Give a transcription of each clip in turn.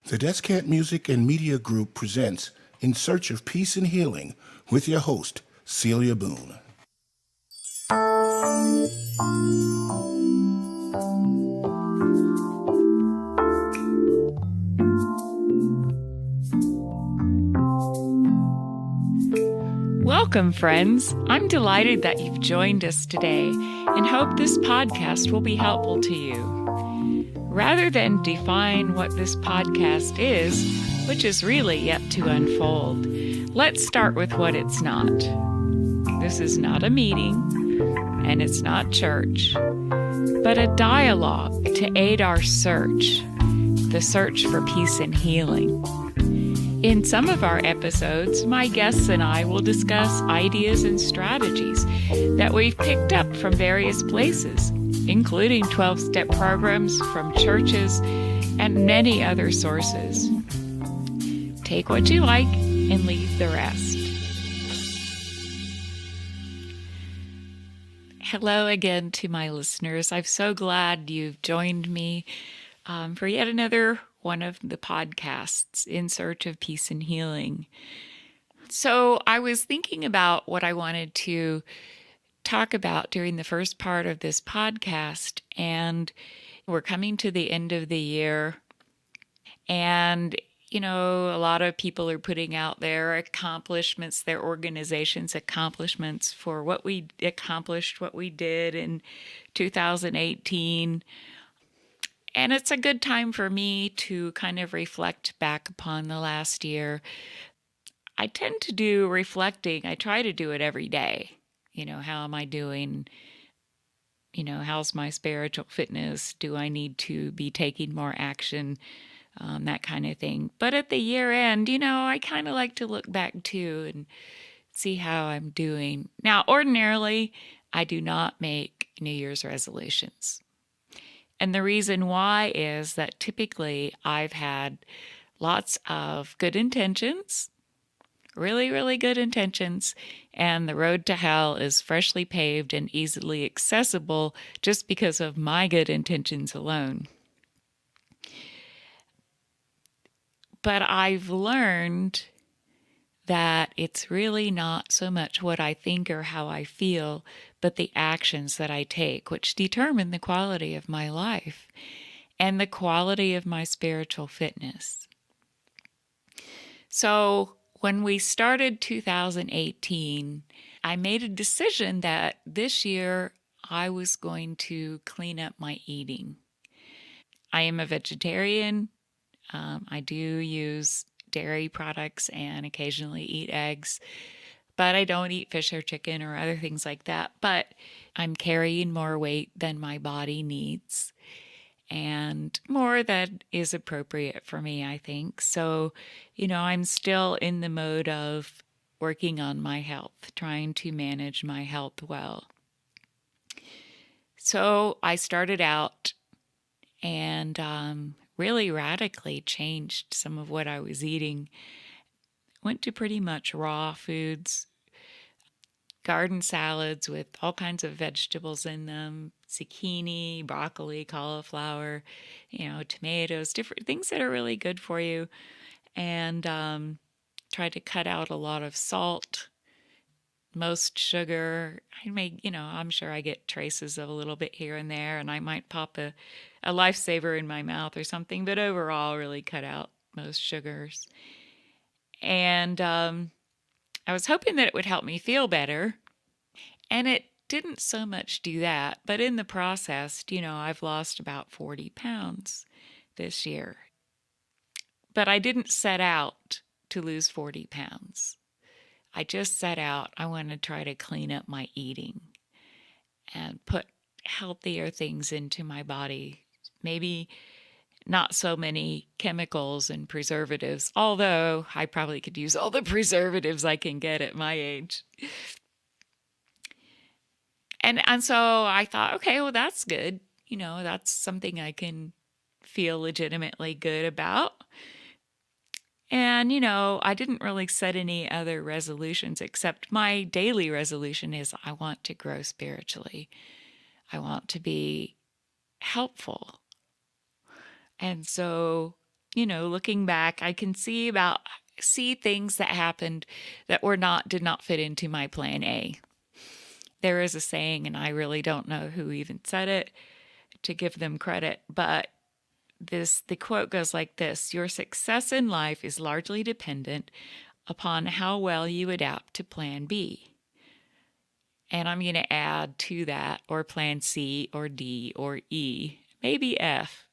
The Descant Music and Media Group presents In Search of Peace and Healing with your host, Celia Boone. Welcome, friends. I'm delighted that you've joined us today and hope this podcast will be helpful to you. Rather than define what this podcast is, which is really yet to unfold, let's start with what it's not. This is not a meeting, and it's not church, but a dialogue to aid our search, the search for peace and healing. In some of our episodes, my guests and I will discuss ideas and strategies that we've picked up from various places, including 12-step programs from churches and many other sources. Take what you like and leave the rest. Hello again to my listeners. I'm so glad you've joined me for yet another one of the podcasts, In Search of Peace and Healing. So I was thinking about what I wanted to talk about during the first part of this podcast, and we're coming to the end of the year, and a lot of people are putting out their accomplishments, their organization's accomplishments for what we accomplished, what we did in 2018. And it's a good time for me to kind of reflect back upon the last year. I tend to do reflecting. I try to do it every day. How am I doing? How's my spiritual fitness? Do I need to be taking more action? That kind of thing. But at the year end, I kind of like to look back too and see how I'm doing. Now, ordinarily, I do not make New Year's resolutions. And the reason why is that typically I've had lots of good intentions, really, really good intentions, and the road to hell is freshly paved and easily accessible just because of my good intentions alone. But I've learned that it's really not so much what I think or how I feel, but the actions that I take, which determine the quality of my life and the quality of my spiritual fitness. So when we started 2018, I made a decision that this year I was going to clean up my eating. I am a vegetarian. I do use dairy products and occasionally eat eggs, but I don't eat fish or chicken or other things like that. But I'm carrying more weight than my body needs and more that is appropriate for me, I think. So, I'm still in the mode of working on my health, trying to manage my health well. So I started out and really radically changed some of what I was eating. Went to pretty much raw foods, garden salads with all kinds of vegetables in them, zucchini, broccoli, cauliflower, tomatoes, different things that are really good for you. And tried to cut out a lot of salt, most sugar. I'm sure I get traces of a little bit here and there, and I might pop a lifesaver in my mouth or something, but overall really cut out most sugars. And I was hoping that it would help me feel better, and it didn't so much do that. But in the process, I've lost about 40 pounds this year. But I didn't set out to lose 40 pounds. I just set out, I want to try to clean up my eating and put healthier things into my body. Maybe not so many chemicals and preservatives, although I probably could use all the preservatives I can get at my age. And so I thought, okay, well, that's good. That's something I can feel legitimately good about. And, I didn't really set any other resolutions except my daily resolution is I want to grow spiritually. I want to be helpful. And so looking back, I can see things that happened that did not fit into my plan A. There is a saying, and I really don't know who even said it to give them credit, but the quote goes like this: "Your success in life is largely dependent upon how well you adapt to plan B." And I'm going to add to that, or plan C or D or E, maybe F.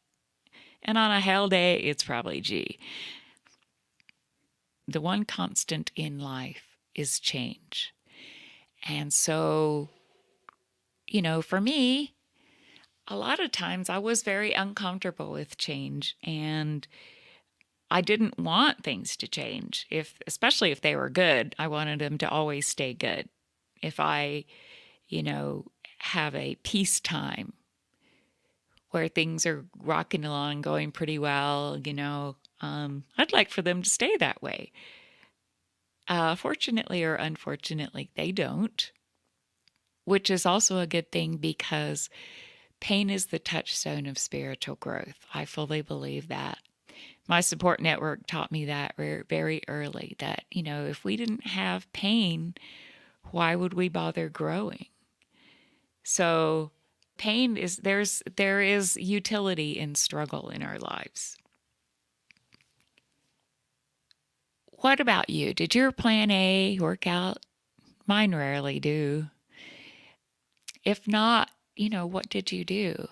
And on a hell day, it's probably G. The one constant in life is change. And so, for me, a lot of times I was very uncomfortable with change, and I didn't want things to change. Especially if they were good, I wanted them to always stay good. If I, have a peacetime where things are rocking along, going pretty well, I'd like for them to stay that way. Fortunately or unfortunately, they don't, which is also a good thing because pain is the touchstone of spiritual growth. I fully believe that. My support network taught me that very early, that, if we didn't have pain, why would we bother growing? So pain there is utility in struggle in our lives. What about you? Did your plan A work out? Mine rarely do. If not, what did you do?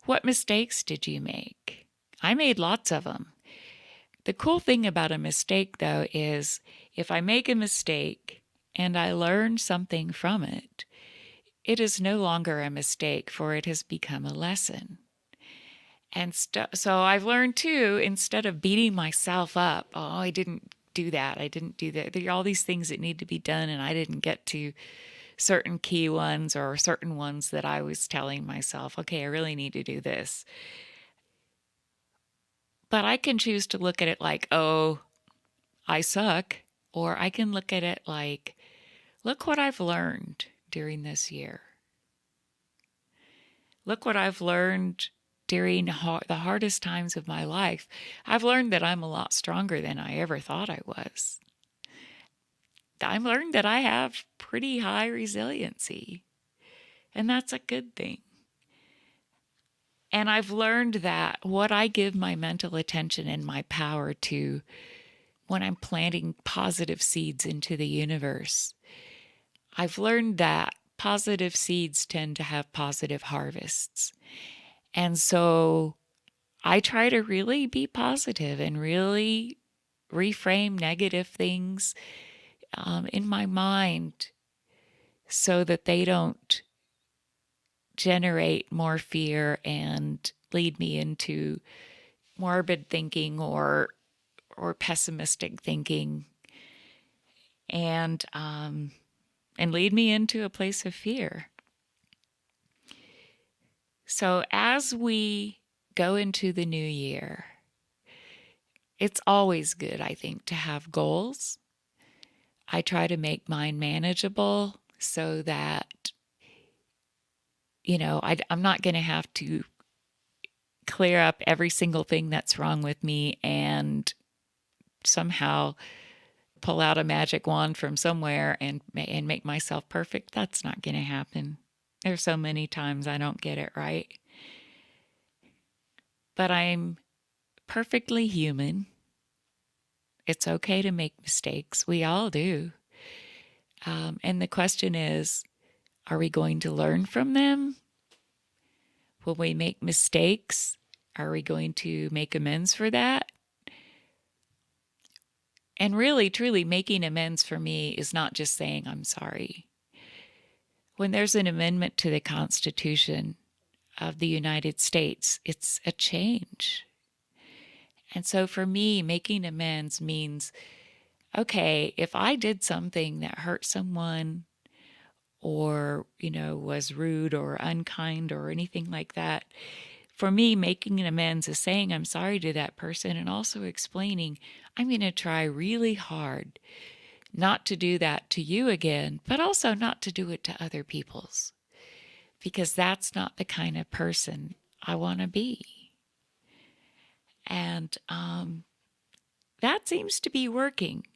What mistakes did you make? I made lots of them. The cool thing about a mistake, though, is if I make a mistake and I learn something from it, it is no longer a mistake, for it has become a lesson. And so I've learned too, instead of beating myself up, oh, I didn't do that, I didn't do that. There are all these things that need to be done, and I didn't get to certain key ones or certain ones that I was telling myself, okay, I really need to do this. But I can choose to look at it like, oh, I suck. Or I can look at it like, look what I've learned during this year. Look what I've learned during the hardest times of my life. I've learned that I'm a lot stronger than I ever thought I was. I've learned that I have pretty high resiliency, and that's a good thing. And I've learned that what I give my mental attention and my power to when I'm planting positive seeds into the universe, I've learned that positive seeds tend to have positive harvests. And so I try to really be positive and really reframe negative things in my mind so that they don't generate more fear and lead me into morbid thinking or pessimistic thinking, and lead me into a place of fear. So as we go into the new year, it's always good, I think, to have goals. I try to make mine manageable so that, I'm not going to have to clear up every single thing that's wrong with me and somehow pull out a magic wand from somewhere and make myself perfect. That's not going to happen. There's so many times I don't get it right. But I'm perfectly human. It's okay to make mistakes. We all do. And the question is, are we going to learn from them? Will we make mistakes? Are we going to make amends for that? And really, truly, making amends for me is not just saying I'm sorry. When there's an amendment to the Constitution of the United States, it's a change. And so for me, making amends means, okay, if I did something that hurt someone or, was rude or unkind or anything like that, for me, making an amends is saying I'm sorry to that person and also explaining I'm going to try really hard not to do that to you again, but also not to do it to other people's, because that's not the kind of person I want to be. And that seems to be working.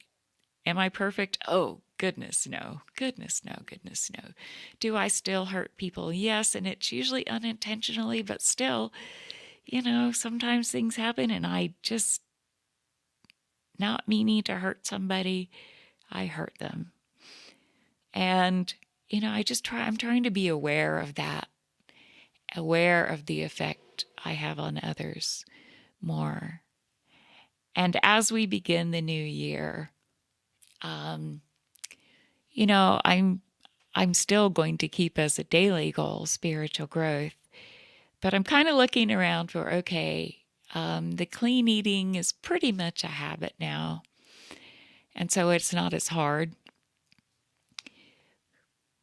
Am I perfect? Oh, goodness, no. Goodness, no. Goodness, no. Do I still hurt people? Yes, and it's usually unintentionally, but still, sometimes things happen and I just, not meaning to hurt somebody, I hurt them. And, I'm trying to be aware of that, aware of the effect I have on others more. And as we begin the new year, I'm still going to keep as a daily goal spiritual growth, but I'm kind of looking around for, the clean eating is pretty much a habit now. And so it's not as hard.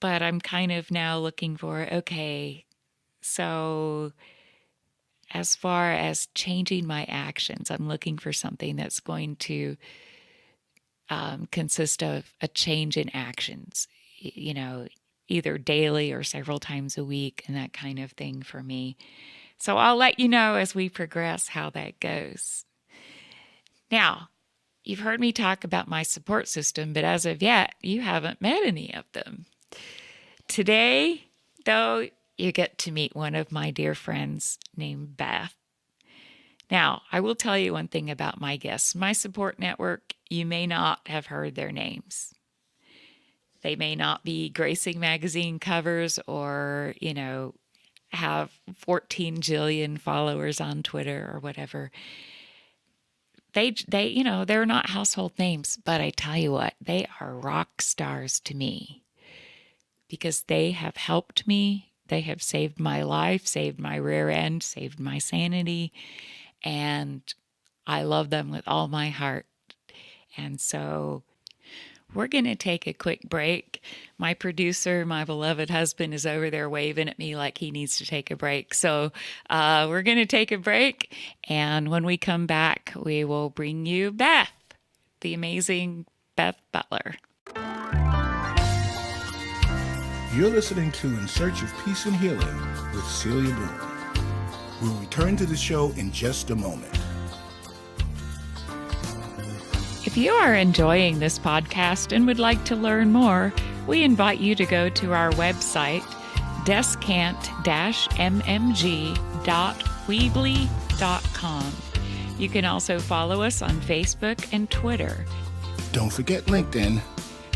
But I'm kind of now looking for, so as far as changing my actions, I'm looking for something that's going to consist of a change in actions, either daily or several times a week and that kind of thing for me. So I'll let you know as we progress how that goes. Now, you've heard me talk about my support system, but as of yet, you haven't met any of them. Today, though, you get to meet one of my dear friends named Beth. Now, I will tell you one thing about my guests. My support network, you may not have heard their names. They may not be gracing magazine covers or, have 14 jillion followers on Twitter or whatever. They're not household names, but I tell you what, they are rock stars to me. Because they have helped me, they have saved my life, saved my rear end, saved my sanity, and I love them with all my heart. And so we're going to take a quick break. My producer, my beloved husband, is over there waving at me like he needs to take a break. So we're going to take a break, and when we come back, we will bring you Beth, the amazing Beth Butler. You're listening to In Search of Peace and Healing with Celia Boone. We'll return to the show in just a moment. If you are enjoying this podcast and would like to learn more, we invite you to go to our website, descant-mmg.weebly.com. You can also follow us on Facebook and Twitter. Don't forget LinkedIn.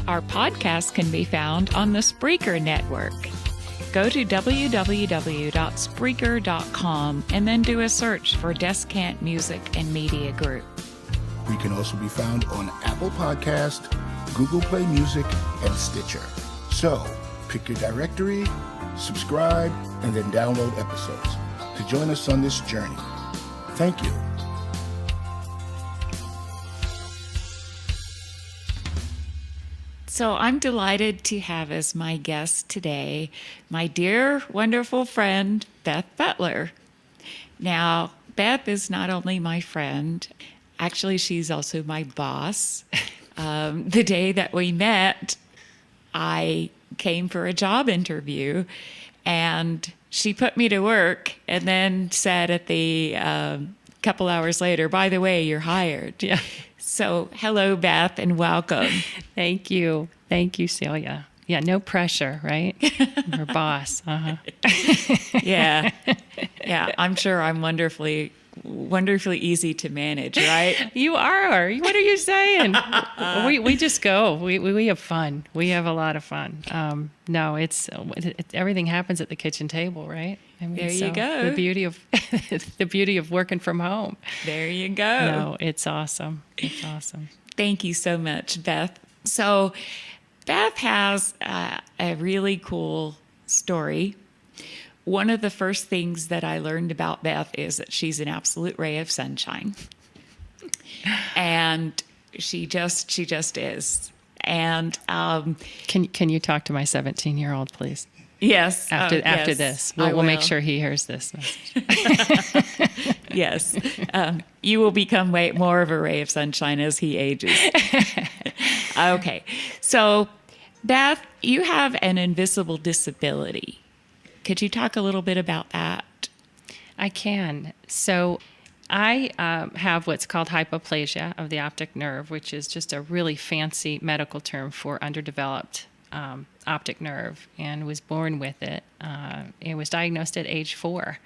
Our podcast can be found on the Spreaker network. Go to www.spreaker.com and then do a search for Descant Music and Media Group. We can also be found on Apple Podcast, Google Play Music, and Stitcher. So, pick your directory, subscribe, and then download episodes to join us on this journey. Thank you. So I'm delighted to have as my guest today my dear, wonderful friend, Beth Butler. Now, Beth is not only my friend, actually, she's also my boss. The day that we met, I came for a job interview, and she put me to work and then said at the couple hours later, by the way, you're hired. Yeah. So hello, Beth, and welcome. Thank you. Thank you, Celia. Yeah, no pressure, right? Her boss. Uh-huh. Yeah. Yeah, I'm sure I'm wonderfully easy to manage, right? You are. What are you saying? We just go. We have fun. We have a lot of fun. No, it's everything happens at the kitchen table, right? I mean, there you go. The beauty of working from home. There you go. No, it's awesome. It's awesome. Thank you so much, Beth. So, Beth has a really cool story. One of the first things that I learned about Beth is that she's an absolute ray of sunshine. And she just is. And can you talk to my 17-year-old, please? Yes. After yes, this, we'll make sure he hears this message. Yes. You will become way more of a ray of sunshine as he ages. Okay. So, Beth, you have an invisible disability. Could you talk a little bit about that? I can. So I have what's called hypoplasia of the optic nerve, which is just a really fancy medical term for underdeveloped optic nerve, and was born with it. It was diagnosed at age 4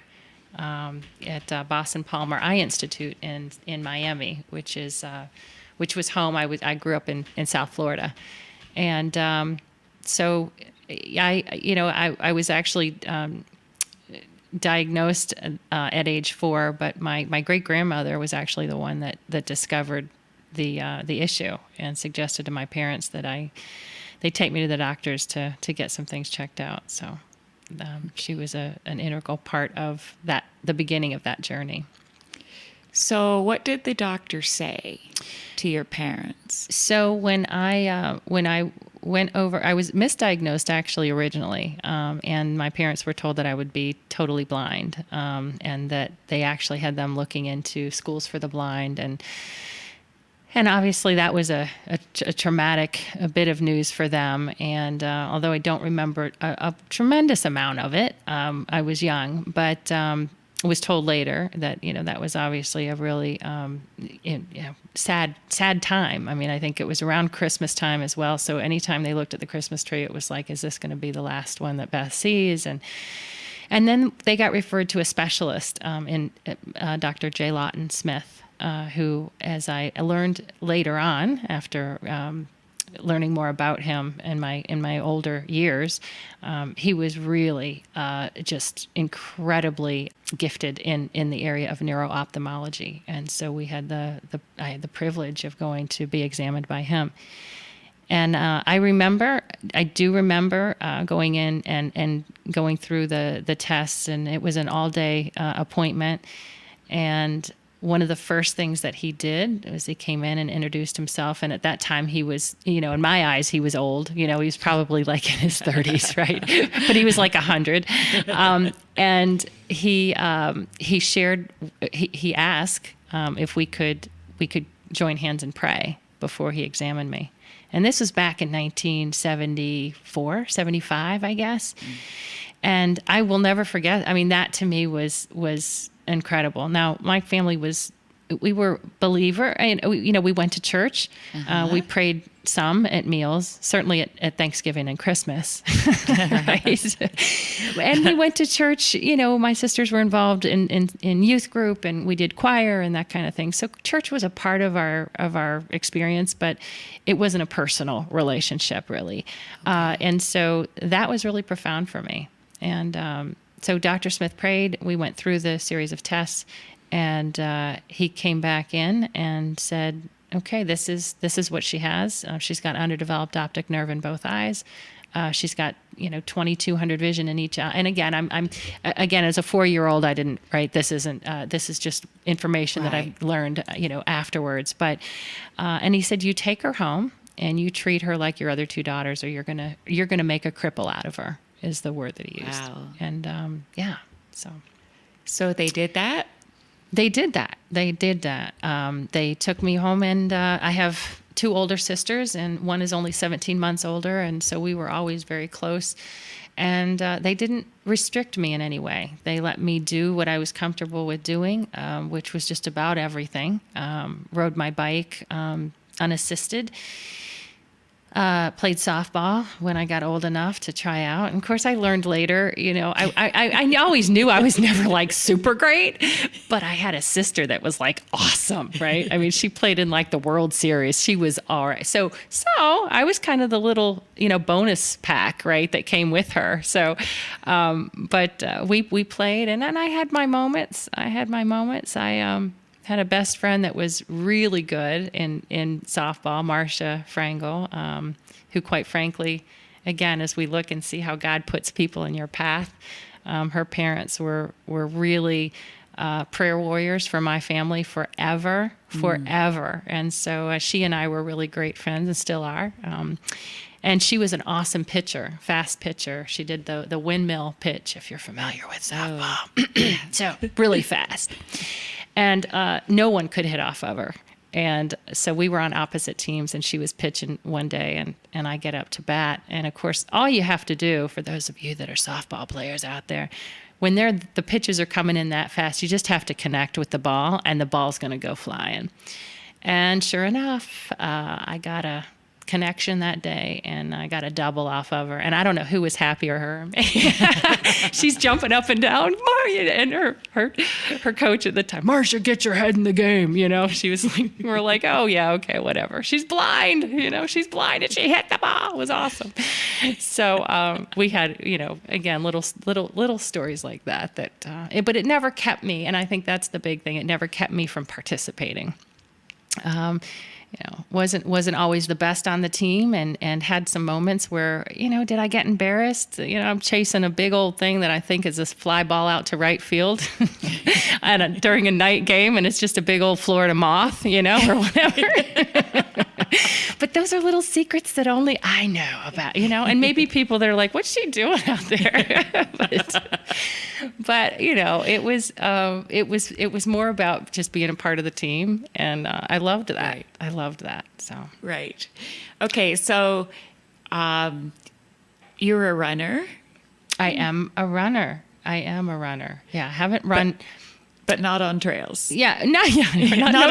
at Boston Palmer Eye Institute in Miami, which was home. I grew up in South Florida, and so I was actually diagnosed at age 4, but my great grandmother was actually the one that discovered the issue and suggested to my parents that they take me to the doctors to get some things checked out. So she was an integral part of the beginning of that journey. So what did the doctor say to your parents? So when I went over, I was misdiagnosed actually originally, and my parents were told that I would be totally blind, and that they actually had them looking into schools for the blind, and obviously that was a traumatic bit of news for them. And although I don't remember a tremendous amount of it, I was young, but was told later that that was obviously a really sad time. I mean, I think it was around Christmas time as well. So anytime they looked at the Christmas tree, it was like, is this going to be the last one that Beth sees? And then they got referred to a specialist in Dr. J. Lawton Smith, who, as I learned later on after learning more about him in my older years, he was really just incredibly gifted in the area of neuro-ophthalmology, and so we had I had the privilege of going to be examined by him. And I do remember going in and going through the tests, and it was an all-day appointment. And one of the first things that he did was he came in and introduced himself. And at that time he was, in my eyes, he was old. He was probably like in his 30s, right? But he was like 100. And he asked if we could join hands and pray before he examined me. And this was back in 1974, 75, I guess. And I will never forget. I mean, that to me was incredible. Now, my family we were believer, and we went to church. We prayed some at meals, certainly at Thanksgiving and Christmas. Right? And we went to church. My sisters were involved in youth group, and we did choir and that kind of thing. So church was a part of our experience, but it wasn't a personal relationship really. And so that was really profound for me. And so Dr. Smith prayed. We went through the series of tests, and he came back in and said, "Okay, this is what she has. She's got underdeveloped optic nerve in both eyes. She's got 2200 vision in each eye." And again, I'm as a 4-year-old, I didn't write. This isn't. This is just information that I learned afterwards. But and he said, "You take her home and you treat her like your other 2 daughters, or you're gonna make a cripple out of her." Is the word that he used. Wow. And So they did that? They did that. They took me home, and I have 2 older sisters, and one is only 17 months older, and so we were always very close. And they didn't restrict me in any way. They let me do what I was comfortable with doing, which was just about everything. Rode my bike unassisted. Played softball when I got old enough to try out. And of course, I learned later, I always knew I was never like super great, but I had a sister that was like awesome, right? I mean, she played in like the World Series. She was all right. So I was kind of the little, bonus pack, right, that came with her. So, but we played, and then I had my moments. I had a best friend that was really good in softball, Marcia Frankel, who quite frankly, again, as we look and see how God puts people in your path, her parents were really prayer warriors for my family forever. And so she and I were really great friends and still are. And she was an awesome pitcher, fast pitcher. She did the windmill pitch, if you're familiar with softball. So really fast. And no one could hit off of her. And so we were on opposite teams, and she was pitching one day, and I get up to bat. And, of course, all you have to do, for those of you that are softball players out there, when the pitches are coming in that fast, you just have to connect with the ball, and the ball's going to go flying. And sure enough, I got a connection that day, and I got a double off of her. And I don't know who was happier, her. She's jumping up and down, and her coach at the time, Marcia, get your head in the game. She was like, we're like, oh yeah, okay, whatever. She's blind, she's blind, and she hit the ball. It was awesome. So we had, again, little stories like that. But it never kept me, and I think that's the big thing. It never kept me from participating. Wasn't always the best on the team, and had some moments where, did I get embarrassed? I'm chasing a big old thing that I think is this fly ball out to right field during a night game, and it's just a big old Florida moth, or whatever. But those are little secrets that only I know about, and maybe people that are like, what's she doing out there? but it was more about just being a part of the team, and I loved that. Right. I loved that. So right. Okay, so you're a runner. I am a runner. Yeah, I haven't run. But not on trails. Yeah, no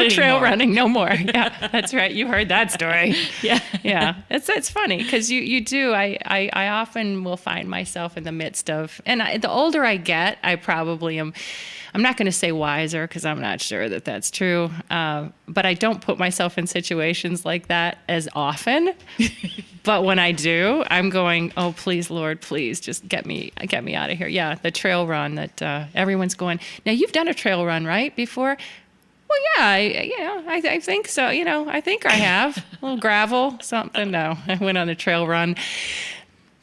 trail running, no more. Yeah, that's right. You heard that story. Yeah. It's funny because you do. I often will find myself in the midst of, and the older I get, I probably am. I'm not going to say wiser because I'm not sure that that's true. But I don't put myself in situations like that as often. But when I do, I'm going, oh, please, Lord, please just get me out of here. Yeah, the trail run that everyone's going. Now, you've done a trail run, right, before? Well, yeah, I think so. I think I have. A little gravel, something. No, I went on a trail run.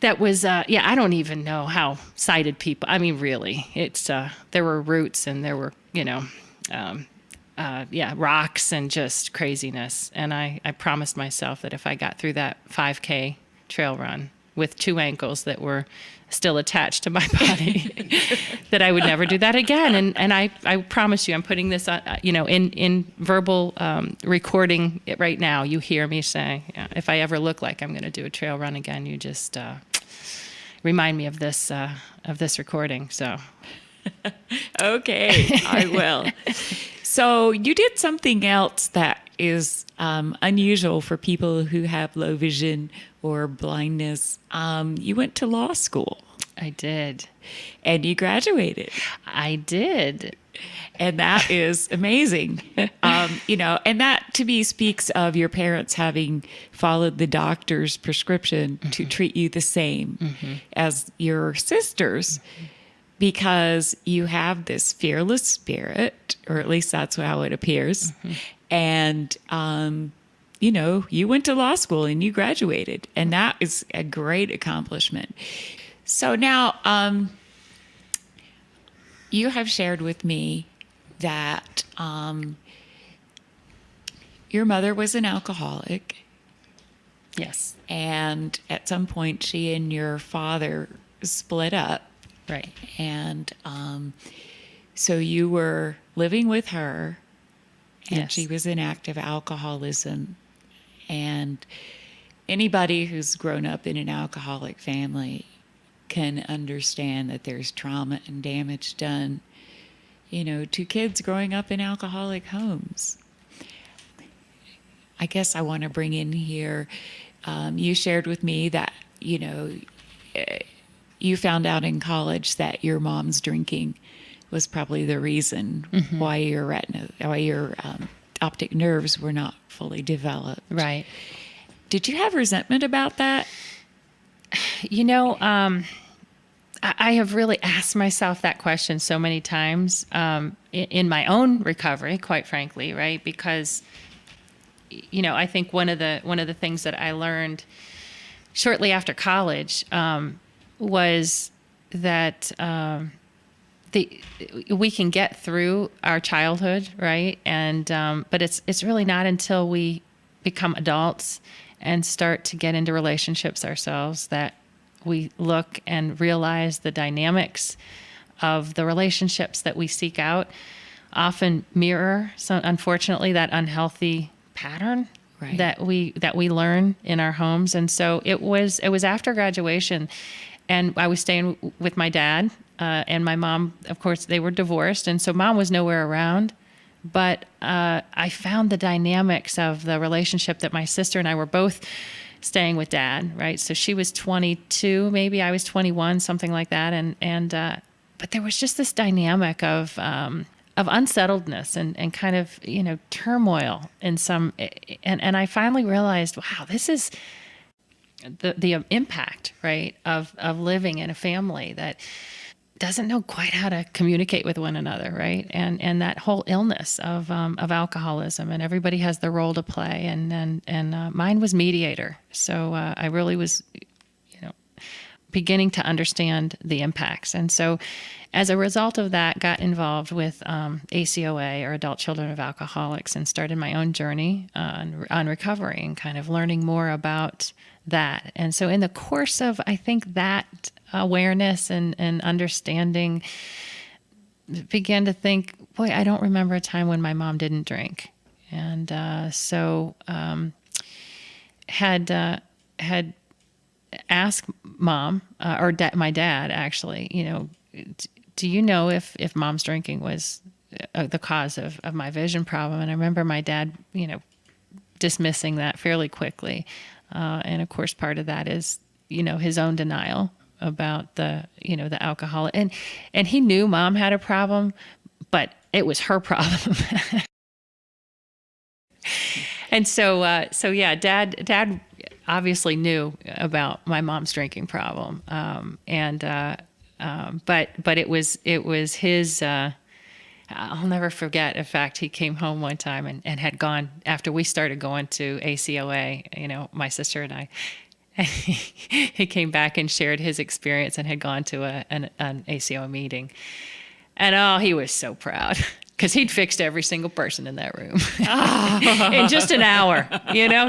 That was, I don't even know how sighted people, I mean, really, it's, there were roots and there were, rocks and just craziness. And I promised myself that if I got through that 5K trail run with 2 ankles that were still attached to my body, that I would never do that again. And I promise you, I'm putting this on, in verbal recording it right now. You hear me say, if I ever look like I'm going to do a trail run again, you just remind me of this recording. So, okay, I will. So you did something else that is unusual for people who have low vision or blindness. You went to law school. I did. And you graduated. I did. And that is amazing. And that to me speaks of your parents having followed the doctor's prescription to treat you the same as your sisters, because you have this fearless spirit, or at least that's how it appears. And, you went to law school and you graduated, and that is a great accomplishment. So now, you have shared with me that your mother was an alcoholic. Yes. And at some point, she and your father split up. Right. And so you were living with her, and yes. She was in active alcoholism. And anybody who's grown up in an alcoholic family can understand that there's trauma and damage done, to kids growing up in alcoholic homes. I guess I want to bring in here, you shared with me that, you found out in college that your mom's drinking was probably the reason why your optic nerves were not fully developed. Right. Did you have resentment about that? I have really asked myself that question so many times in my own recovery, quite frankly, right? Because, I think one of the things that I learned shortly after college was that we can get through our childhood, right? And but it's really not until we become adults and start to get into relationships ourselves that we look and realize the dynamics of the relationships that we seek out often mirror, so unfortunately, that unhealthy pattern right. that we learn in our homes. And so it was after graduation, and I was staying with my dad and my mom, of course, they were divorced, and so mom was nowhere around. But I found the dynamics of the relationship that my sister and I were both staying with dad, right? So she was 22, maybe I was 21, something like that, but there was just this dynamic of unsettledness and kind of, turmoil in some, and I finally realized, wow, this is the impact, right, of living in a family that doesn't know quite how to communicate with one another, right? And that whole illness of alcoholism, and everybody has their role to play, and mine was mediator. So I really was, beginning to understand the impacts, and so as a result of that, got involved with ACOA, or Adult Children of Alcoholics, and started my own journey on recovery and kind of learning more about that. And so in the course of, I think, that awareness and understanding, began to think, boy, I don't remember a time when my mom didn't drink. And so had asked mom, or my dad actually, do you know if mom's drinking was the cause of my vision problem? And I remember my dad, dismissing that fairly quickly. And of course, part of that is, his own denial about the alcohol. And he knew mom had a problem, but it was her problem. And so yeah, dad obviously knew about my mom's drinking problem. But it was his, I'll never forget. In fact, he came home one time and had gone, after we started going to ACOA, my sister and I, he came back and shared his experience and had gone to an ACOA meeting. And he was so proud, because he'd fixed every single person in that room in just an hour,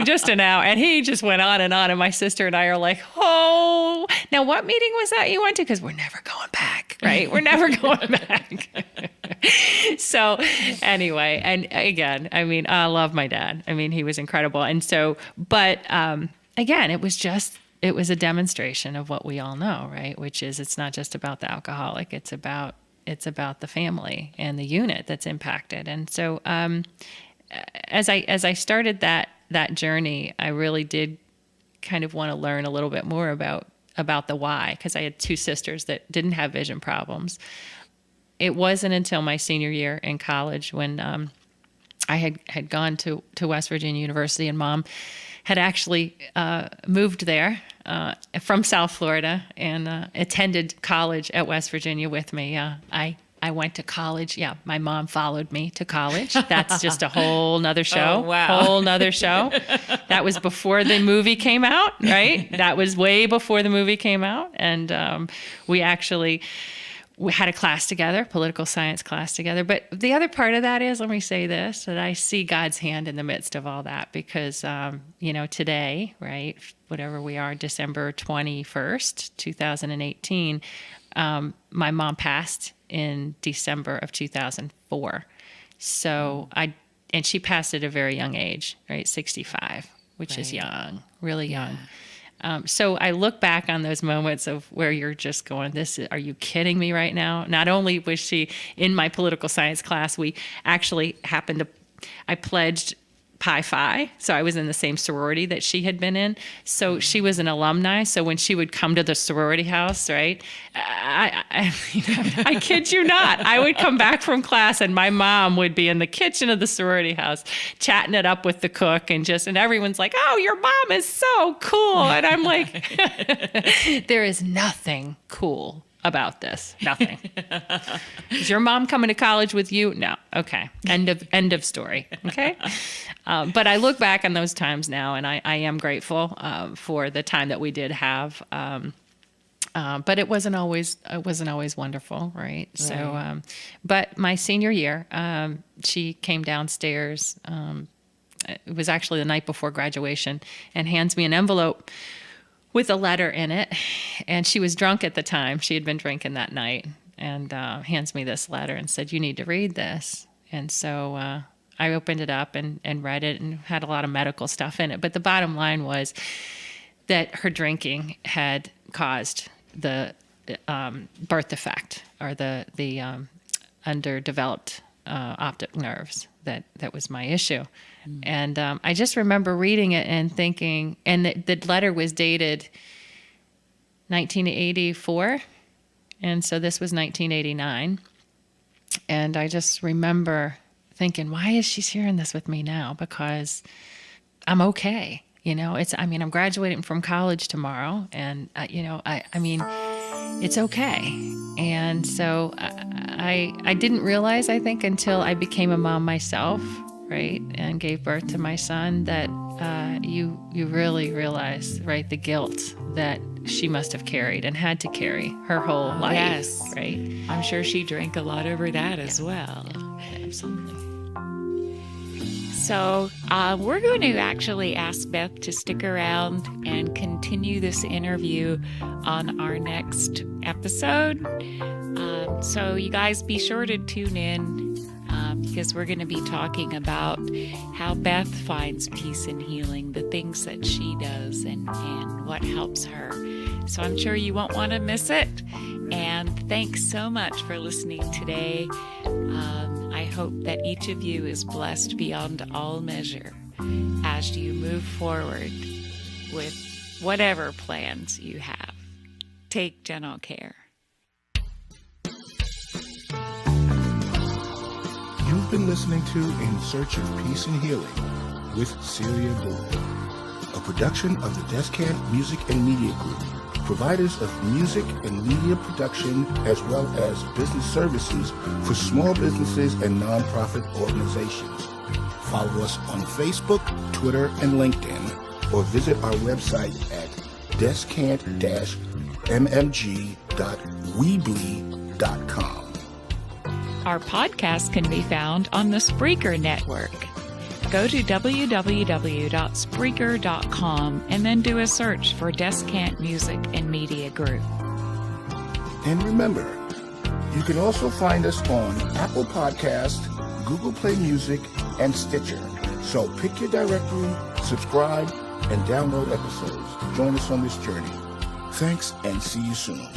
just an hour. And he just went on. And my sister and I are like, oh, now what meeting was that you went to? Because we're never going back, right? We're never going back. So anyway, and again, I love my dad. He was incredible. And so, but again, it was a demonstration of what we all know, right? Which is, it's not just about the alcoholic, it's about the family and the unit that's impacted. And so as I started that journey, I really did kind of want to learn a little bit more about the why, because I had two sisters that didn't have vision problems. It wasn't until my senior year in college when I had gone to West Virginia University, and mom had actually moved there from South Florida and attended college at West Virginia with me. I went to college. Yeah, my mom followed me to college. That's just a whole nother show. Oh, wow. Whole nother show. That was before the movie came out, right? That was way before the movie came out. And we had a class together, political science class together. But the other part of that is, let me say this, that I see God's hand in the midst of all that, because, today, right, whatever we are, December 21st, 2018, my mom passed in December of 2004. So and she passed at a very young age, right, 65, which is young, really young. So I look back on those moments of where you're just going, are you kidding me right now? Not only was she in my political science class, we actually I pledged Pi Phi. So I was in the same sorority that she had been in. So she was an alumni. So when she would come to the sorority house, right, I kid you not, I would come back from class and my mom would be in the kitchen of the sorority house chatting it up with the cook, and everyone's like, oh, your mom is so cool. And I'm like, there is nothing cool about this. Nothing. Is your mom coming to college with you? No. Okay. End of story. Okay. But I look back on those times now, and I am grateful for the time that we did have. But it wasn't always wonderful, right? So, but my senior year, she came downstairs. It was actually the night before graduation, and hands me an envelope with a letter in it. And she was drunk at the time. She had been drinking that night, and hands me this letter and said, you need to read this. And so I opened it up and read it, and had a lot of medical stuff in it. But the bottom line was that her drinking had caused the birth defect, or the underdeveloped optic nerves. That was my issue. And I just remember reading it and thinking, and the letter was dated 1984, and so this was 1989. And I just remember thinking, why is she sharing this with me now? Because I'm okay. I'm graduating from college tomorrow, and it's okay. And so I didn't realize, I think, until I became a mom myself, right, and gave birth to my son, that you really realize, right, the guilt that she must have carried and had to carry her whole life. Yes. Right. I'm sure she drank a lot over that as well. Yeah, absolutely. So we're going to actually ask Beth to stick around and continue this interview on our next episode. So you guys be sure to tune in because we're going to be talking about how Beth finds peace and healing, the things that she does, and what helps her. So I'm sure you won't want to miss it. And thanks so much for listening today. I hope that each of you is blessed beyond all measure as you move forward with whatever plans you have. Take gentle care. You've been listening to In Search of Peace and Healing with Celia Boone, a production of the Descant Music and Media Group, providers of music and media production as well as business services for small businesses and nonprofit organizations. Follow us on Facebook, Twitter, and LinkedIn, or visit our website at descant-mmg.weebly.com. Our podcast can be found on the Spreaker network. Go to www.spreaker.com and then do a search for Descant Music and Media Group. And remember, you can also find us on Apple Podcast, Google Play Music, and Stitcher. So pick your directory, subscribe, and download episodes. Join us on this journey. Thanks, and see you soon.